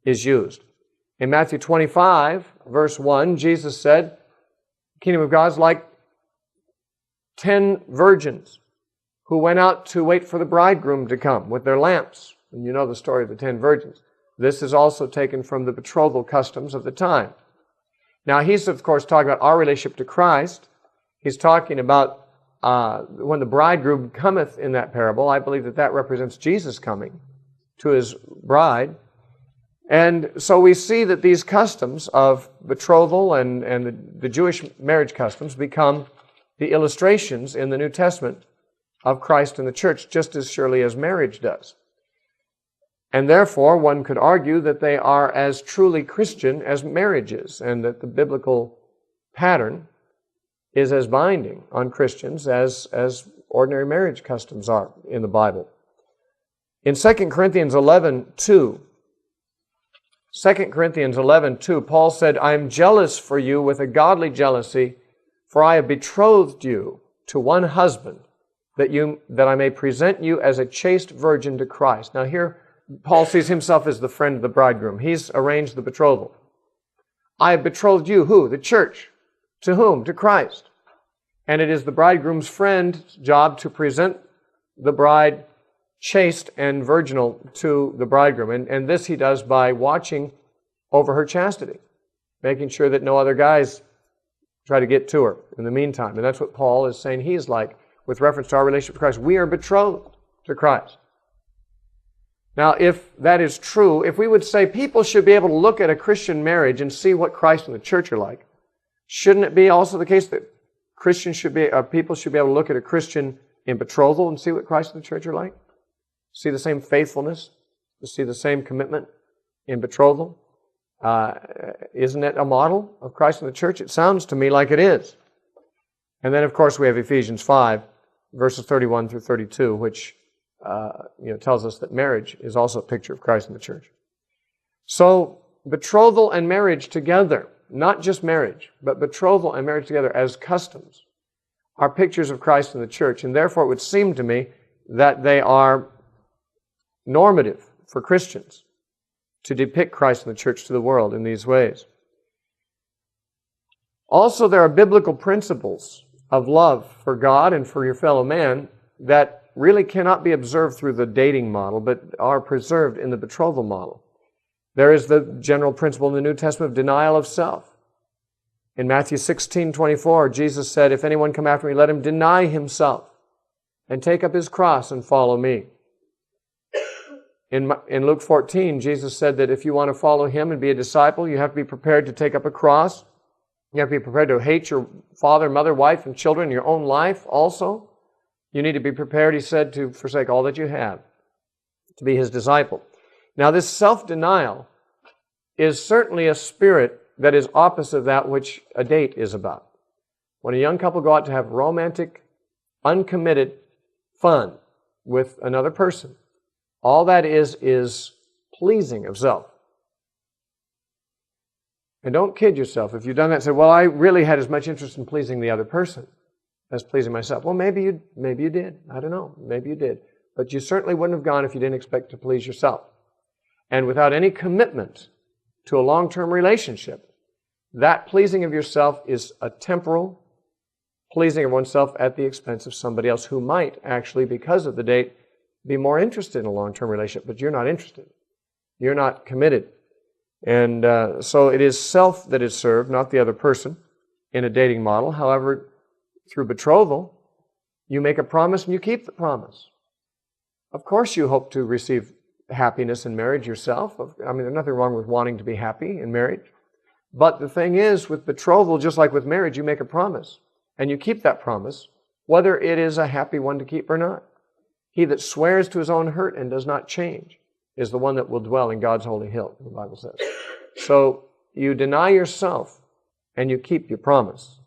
[SPEAKER 1] is used. In Matthew 25, verse 1, Jesus said, "The kingdom of God is like 10 virgins who went out to wait for the bridegroom to come with their lamps." And you know the story of the 10 virgins. This is also taken from the betrothal customs of the time. Now, he's, of course, talking about our relationship to Christ. He's talking about when the bridegroom cometh in that parable. I believe that represents Jesus coming to his bride. And so we see that these customs of betrothal and the Jewish marriage customs become the illustrations in the New Testament of Christ and the church, just as surely as marriage does. And therefore, one could argue that they are as truly Christian as marriage is, and that the biblical pattern is as binding on Christians as ordinary marriage customs are in the Bible. In 2 Corinthians 11:2, 2 Corinthians 11:2, Paul said, I am jealous for you with a godly jealousy, for I have betrothed you to one husband, that I may present you as a chaste virgin to Christ. Now here, Paul sees himself as the friend of the bridegroom. He's arranged the betrothal. I have betrothed you, who? The church. To whom? To Christ. And it is the bridegroom's friend's job to present the bride chaste and virginal to the bridegroom. And this he does by watching over her chastity, making sure that no other guys try to get to her in the meantime. And that's what Paul is saying he's like with reference to our relationship with Christ. We are betrothed to Christ. Now, if that is true, if we would say people should be able to look at a Christian marriage and see what Christ and the church are like, shouldn't it be also the case that people should be able to look at a Christian in betrothal and see what Christ and the church are like? See the same faithfulness, to see the same commitment in betrothal. Isn't it a model of Christ and the church? It sounds to me like it is. And then, of course, we have Ephesians 5, verses 31 through 32, which tells us that marriage is also a picture of Christ and the church. So, betrothal and marriage together, not just marriage, but betrothal and marriage together as customs, are pictures of Christ and the church. And therefore, it would seem to me that they are normative for Christians to depict Christ and the church to the world in these ways. Also, there are biblical principles of love for God and for your fellow man that really cannot be observed through the dating model, but are preserved in the betrothal model. There is the general principle in the New Testament of denial of self. In Matthew 16:24, Jesus said, if anyone come after me, let him deny himself and take up his cross and follow me. In Luke 14, Jesus said that if you want to follow him and be a disciple, you have to be prepared to take up a cross. You have to be prepared to hate your father, mother, wife, and children, your own life also. You need to be prepared, he said, to forsake all that you have, to be his disciple. Now, this self-denial is certainly a spirit that is opposite of that which a date is about. When a young couple go out to have romantic, uncommitted fun with another person, all that is pleasing of self. And don't kid yourself. If you've done that and said, well, I really had as much interest in pleasing the other person as pleasing myself. Well, maybe you did. I don't know. Maybe you did. But you certainly wouldn't have gone if you didn't expect to please yourself. And without any commitment to a long-term relationship, that pleasing of yourself is a temporal pleasing of oneself at the expense of somebody else who might actually, because of the date, be more interested in a long-term relationship, but you're not interested. You're not committed. And so it is self that is served, not the other person, in a dating model. However, through betrothal, you make a promise and you keep the promise. Of course you hope to receive happiness in marriage yourself. I mean, there's nothing wrong with wanting to be happy in marriage. But the thing is, with betrothal, just like with marriage, you make a promise. And you keep that promise, whether it is a happy one to keep or not. He that swears to his own hurt and does not change is the one that will dwell in God's holy hill, the Bible says. So you deny yourself and you keep your promise.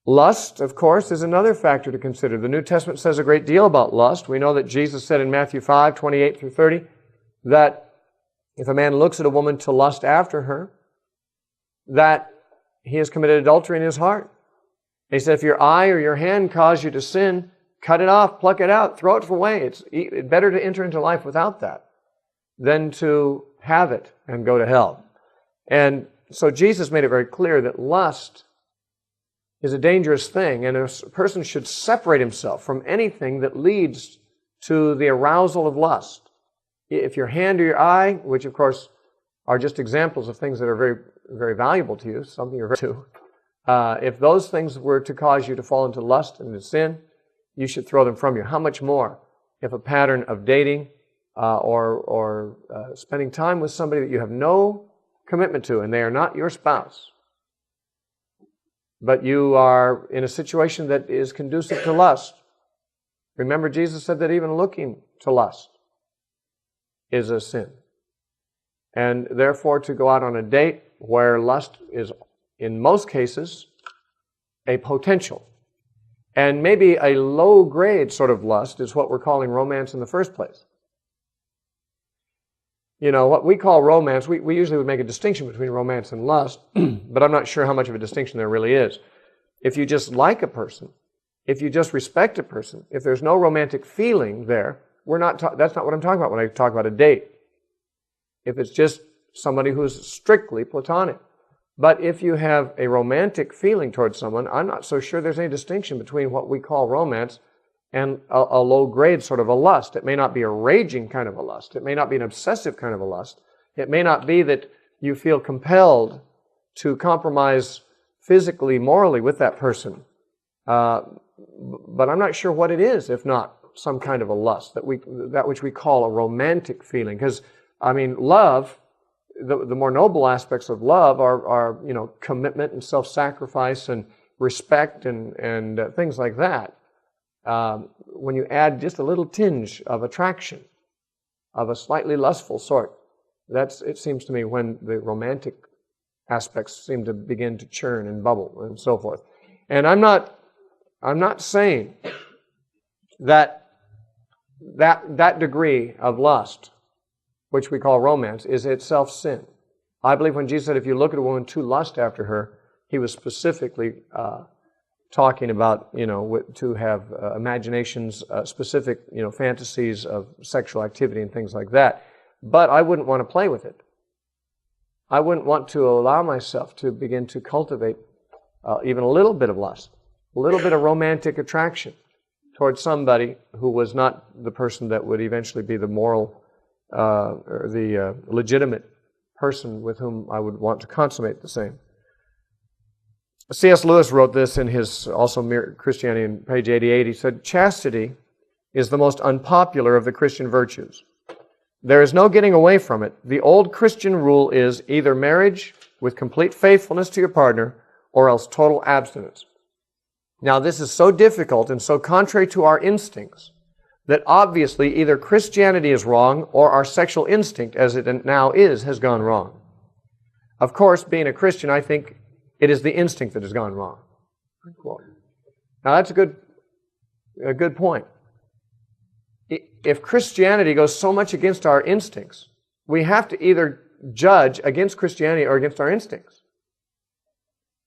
[SPEAKER 1] Lust, of course, is another factor to consider. The New Testament says a great deal about lust. We know that Jesus said in Matthew 5:28 through 30, that if a man looks at a woman to lust after her, that he has committed adultery in his heart. He said, if your eye or your hand cause you to sin, cut it off, pluck it out, throw it away. It's better to enter into life without that than to have it and go to hell. And so Jesus made it very clear that lust is a dangerous thing, and a person should separate himself from anything that leads to the arousal of lust. If your hand or your eye, which of course are just examples of things that are very, very valuable to you, something you're very if those things were to cause you to fall into lust and into sin, you should throw them from you. How much more if a pattern of dating or spending time with somebody that you have no commitment to and they are not your spouse, but you are in a situation that is conducive to lust. Remember, Jesus said that even looking to lust is a sin. And therefore, to go out on a date where lust is, in most cases, a potential, and maybe a low-grade sort of lust is what we're calling romance in the first place. what we call romance, we usually would make a distinction between romance and lust, but I'm not sure how much of a distinction there really is. If you just like a person, if you just respect a person, if there's no romantic feeling there, that's not what I'm talking about when I talk about a date. If it's just somebody who's strictly platonic. But if you have a romantic feeling towards someone, I'm not so sure there's any distinction between what we call romance and a low grade sort of a lust. It may not be a raging kind of a lust. It may not be an obsessive kind of a lust. It may not be that you feel compelled to compromise physically, morally with that person. But I'm not sure what it is, if not some kind of a lust, that which we call a romantic feeling. Because, love, the more noble aspects of love are commitment and self-sacrifice and respect and things like that. When you add just a little tinge of attraction, of a slightly lustful sort, it seems to me when the romantic aspects seem to begin to churn and bubble and so forth. And I'm not saying that degree of lust, which we call romance, is itself sin. I believe when Jesus said, if you look at a woman to lust after her, he was specifically talking about, to have imaginations, specific, fantasies of sexual activity and things like that. But I wouldn't want to play with it. I wouldn't want to allow myself to begin to cultivate even a little bit of lust, a little bit of romantic attraction towards somebody who was not the person that would eventually be the moral or the legitimate person with whom I would want to consummate the same. C.S. Lewis wrote this in his also Mere Christianity on page 88. He said, chastity is the most unpopular of the Christian virtues. There is no getting away from it. The old Christian rule is either marriage with complete faithfulness to your partner or else total abstinence. Now, this is so difficult and so contrary to our instincts that obviously either Christianity is wrong or our sexual instinct, as it now is, has gone wrong. Of course, being a Christian, I think it is the instinct that has gone wrong. Now, that's a good point. If Christianity goes so much against our instincts, we have to either judge against Christianity or against our instincts.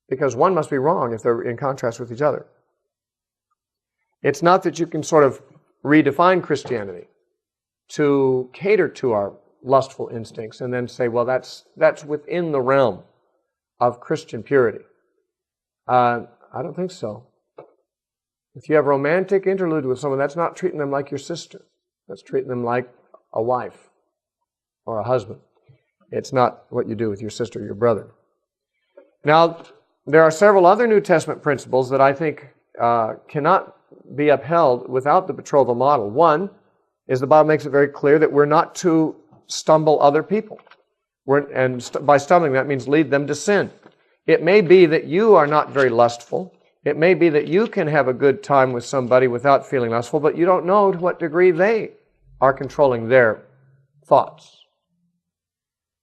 [SPEAKER 1] Because one must be wrong if they're in contrast with each other. It's not that you can sort of redefine Christianity to cater to our lustful instincts and then say, well, that's within the realm of Christian purity. I don't think so. If you have romantic interlude with someone, that's not treating them like your sister. That's treating them like a wife or a husband. It's not what you do with your sister or your brother. Now, there are several other New Testament principles that I think cannot be upheld without the betrothal model. One is the Bible makes it very clear that we're not to stumble other people. By stumbling, that means lead them to sin. It may be that you are not very lustful. It may be that you can have a good time with somebody without feeling lustful, but you don't know to what degree they are controlling their thoughts.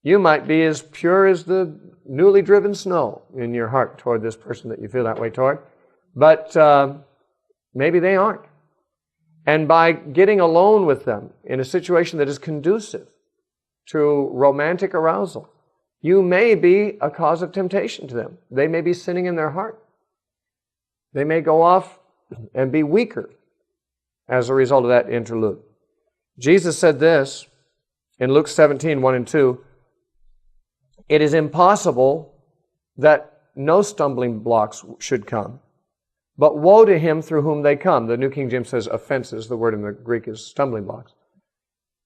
[SPEAKER 1] You might be as pure as the newly driven snow in your heart toward this person that you feel that way toward, but maybe they aren't. And by getting alone with them in a situation that is conducive to romantic arousal, you may be a cause of temptation to them. They may be sinning in their heart. They may go off and be weaker as a result of that interlude. Jesus said this in Luke 17, 1 and 2, it is impossible that no stumbling blocks should come, but woe to him through whom they come. The New King James says offenses. The word in the Greek is stumbling blocks.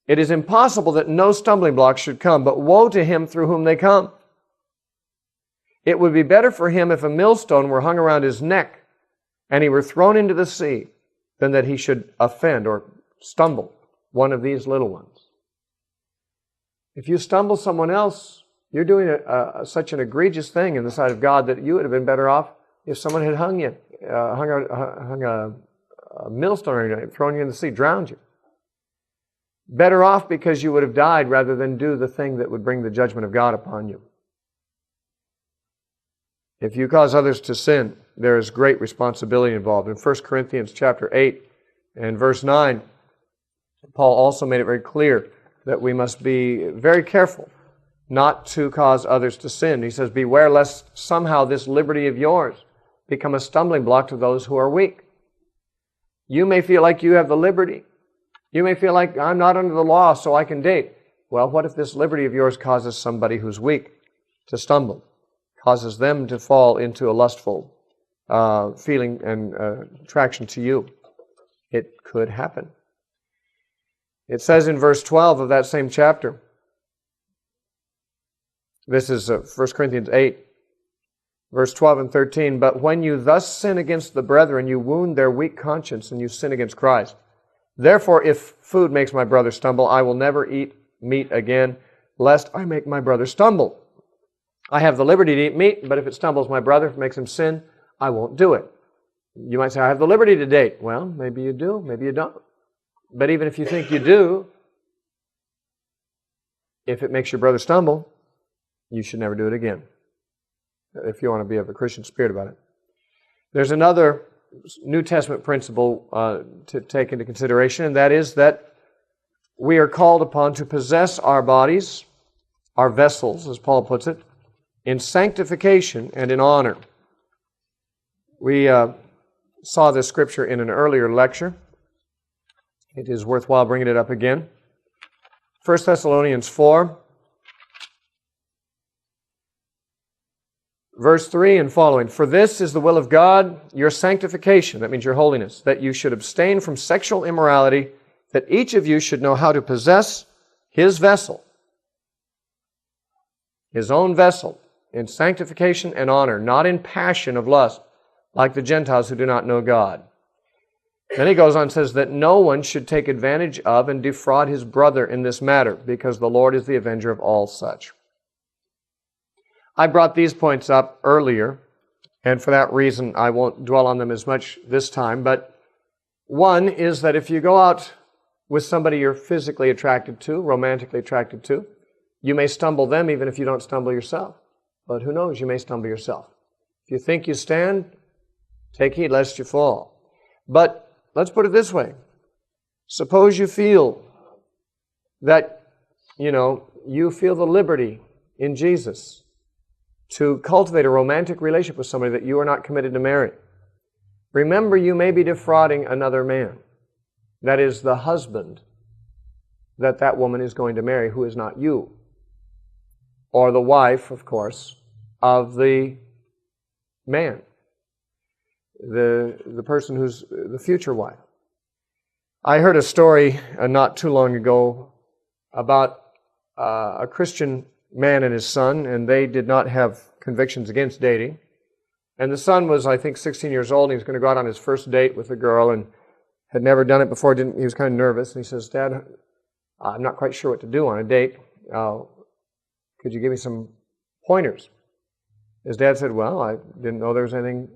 [SPEAKER 1] It is impossible that no stumbling blocks should come, but woe to him through whom they come. It would be better for him if a millstone were hung around his neck and he were thrown into the sea than that he should offend or stumble one of these little ones. If you stumble someone else, you're doing such an egregious thing in the sight of God that you would have been better off if someone had hung a millstone on you, thrown you in the sea, drowned you. Better off because you would have died rather than do the thing that would bring the judgment of God upon you. If you cause others to sin, there is great responsibility involved. In 1 Corinthians chapter 8 and verse 9, Paul also made it very clear that we must be very careful not to cause others to sin. He says, beware lest somehow this liberty of yours become a stumbling block to those who are weak. You may feel like you have the liberty. You may feel like, I'm not under the law, so I can date. Well, what if this liberty of yours causes somebody who's weak to stumble, causes them to fall into a lustful feeling and attraction to you? It could happen. It says in verse 12 of that same chapter, this is 1 Corinthians 8, verse 12 and 13, but when you thus sin against the brethren, you wound their weak conscience and you sin against Christ. Therefore, if food makes my brother stumble, I will never eat meat again, lest I make my brother stumble. I have the liberty to eat meat, but if it stumbles my brother, if it makes him sin, I won't do it. You might say, I have the liberty to date. Well, maybe you do, maybe you don't. But even if you think you do, if it makes your brother stumble, you should never do it again, if you want to be of a Christian spirit about it. There's another New Testament principle to take into consideration, and that is that we are called upon to possess our bodies, our vessels, as Paul puts it, in sanctification and in honor. We saw this scripture in an earlier lecture. It is worthwhile bringing it up again. 1 Thessalonians 4, verse 3 and following. For this is the will of God, your sanctification, that means your holiness, that you should abstain from sexual immorality, that each of you should know how to possess his vessel, his own vessel, in sanctification and honor, not in passion of lust, like the Gentiles who do not know God. Then he goes on and says that no one should take advantage of and defraud his brother in this matter, because the Lord is the avenger of all such. I brought these points up earlier, and for that reason I won't dwell on them as much this time, but one is that if you go out with somebody you're physically attracted to, romantically attracted to, you may stumble them even if you don't stumble yourself. But who knows, you may stumble yourself. If you think you stand, take heed lest you fall. But let's put it this way. Suppose you feel that, you feel the liberty in Jesus to cultivate a romantic relationship with somebody that you are not committed to marry. Remember, you may be defrauding another man. That is the husband that woman is going to marry who is not you. Or the wife, of course, of the man. The person who's the future wife. I heard a story not too long ago about a Christian man and his son, and they did not have convictions against dating. And the son was, I think, 16 years old, and he was going to go out on his first date with a girl, and had never done it before. He was kind of nervous, and he says, Dad, I'm not quite sure what to do on a date. Could you give me some pointers? His dad said, well, I didn't know there was anything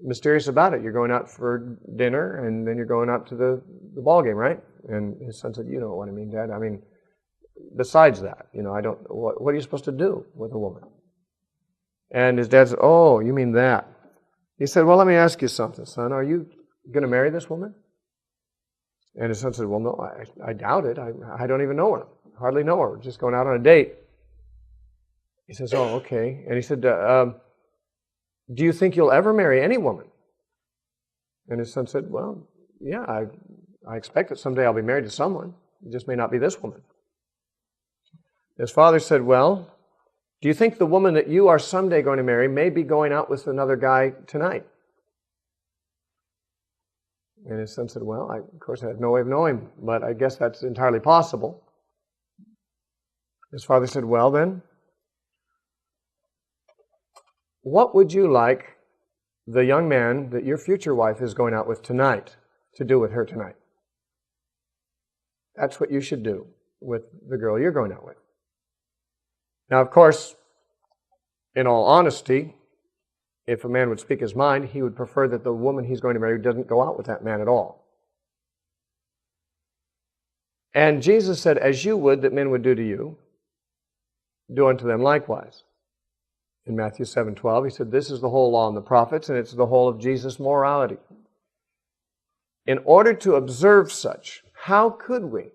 [SPEAKER 1] mysterious about it. You're going out for dinner, and then you're going out to the ball game, right? And his son said, you know what I mean, Dad. I mean, besides that, I don't. What are you supposed to do with a woman? And his dad said, oh, you mean that? He said, well, let me ask you something, son. Are you going to marry this woman? And his son said, well, no, I doubt it. I don't even know her. Hardly know her. We're just going out on a date. He says, oh, okay. And he said, do you think you'll ever marry any woman? And his son said, well, yeah, I expect that someday I'll be married to someone. It just may not be this woman. His father said, well, do you think the woman that you are someday going to marry may be going out with another guy tonight? And his son said, well, of course I have no way of knowing, but I guess that's entirely possible. His father said, well then, what would you like the young man that your future wife is going out with tonight to do with her tonight? That's what you should do with the girl you're going out with. Now, of course, in all honesty, if a man would speak his mind, he would prefer that the woman he's going to marry doesn't go out with that man at all. And Jesus said, as you would that men would do to you, do unto them likewise. In Matthew 7:12, he said, this is the whole law and the prophets, and it's the whole of Jesus' morality. In order to observe such, how could we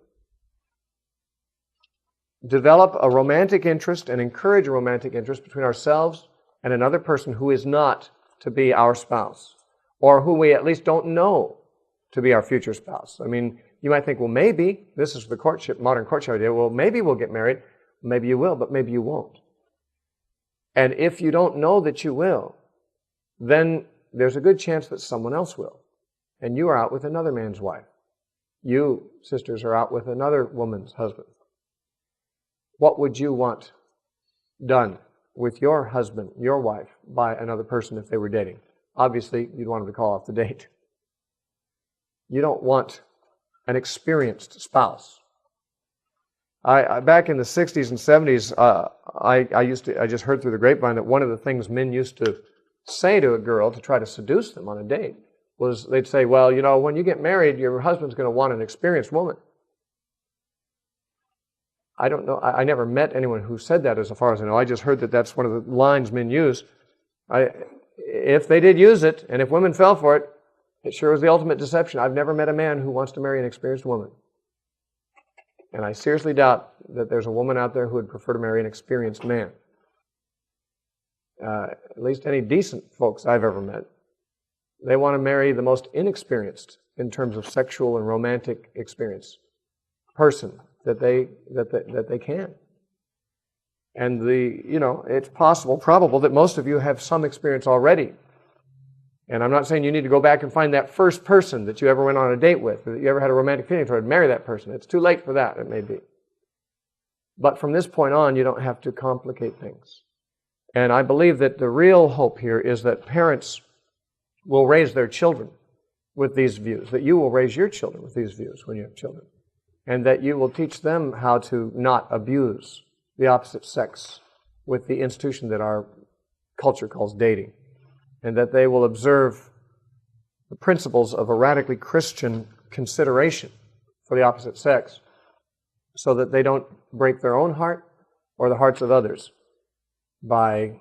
[SPEAKER 1] develop a romantic interest and encourage a romantic interest between ourselves and another person who is not to be our spouse, or who we at least don't know to be our future spouse. I mean, you might think, well, maybe, this is the courtship, modern courtship idea, well, maybe we'll get married. Maybe you will, but maybe you won't. And if you don't know that you will, then there's a good chance that someone else will. And you are out with another man's wife. You, sisters, are out with another woman's husband. What would you want done with your husband, your wife, by another person if they were dating? Obviously, you'd want them to call off the date. You don't want an experienced spouse. Back in the 60s and 70s, I just heard through the grapevine that one of the things men used to say to a girl to try to seduce them on a date was they'd say, well, you know, when you get married, your husband's going to want an experienced woman. I don't know. I never met anyone who said that as far as I know. I just heard that that's one of the lines men use. If they did use it, and if women fell for it, it sure was the ultimate deception. I've never met a man who wants to marry an experienced woman. And I seriously doubt that there's a woman out there who would prefer to marry an experienced man. At least any decent folks I've ever met. They want to marry the most inexperienced in terms of sexual and romantic experience person that they can. And it's possible, probable, that most of you have some experience already. And I'm not saying you need to go back and find that first person that you ever went on a date with, or that you ever had a romantic feeling toward, marry that person. It's too late for that, it may be. But from this point on, you don't have to complicate things. And I believe that the real hope here is that parents will raise their children with these views, that you will raise your children with these views when you have children, and that you will teach them how to not abuse the opposite sex with the institution that our culture calls dating, and that they will observe the principles of a radically Christian consideration for the opposite sex so that they don't break their own heart or the hearts of others by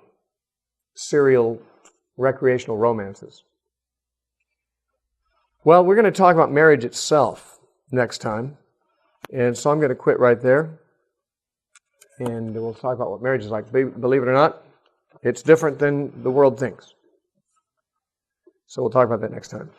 [SPEAKER 1] serial recreational romances. Well, we're going to talk about marriage itself next time. And so I'm going to quit right there. And we'll talk about what marriage is like. Believe it or not, it's different than the world thinks. So we'll talk about that next time.